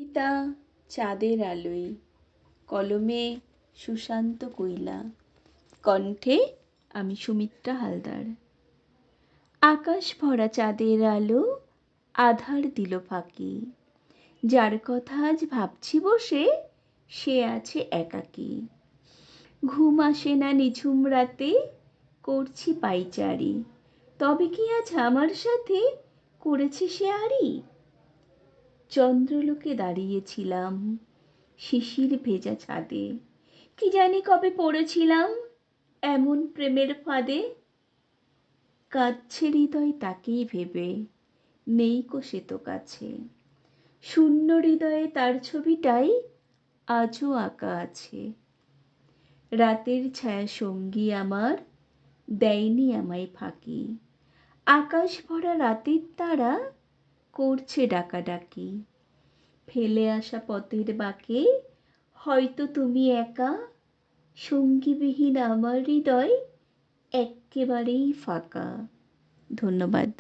কবিতা চাঁদের আলোয়, কলমে সুশান্ত কৈলা, কণ্ঠে আমি সুমিত্রা হালদার। আকাশ ভরা চাঁদের আলো আধার দিল ফাঁকি, যার কথা আজ ভাবছি বসে সে আছে একাকী। ঘুম আসে না নিঝুম রাতে, করছি পাইচারি, তবে কি আজ আমার সাথে করেছে সে আরি? চন্দ্রলোকে দাঁড়িয়েছিলাম শিশির ভেজা ছাদে, কি জানি কবে পড়েছিলাম এমন প্রেমের ফাঁদে। কাঁদছে হৃদয় তাকেই ভেবে, নেই কো সে তো কাছে, শূন্য হৃদয়ে তার ছবিটাই আজও আঁকা আছে। রাতের ছায়া সঙ্গী আমার, দেয়নি আমায় ফাঁকি, আকাশ ভরা রাতের তারা করছে ডাকাডাকি। ফেলে আসা পথের বাঁকে হয়তো তুমি একা, সঙ্গীবিহীন আমার হৃদয় এক্কেবারেই ফাঁকা। ধন্যবাদ।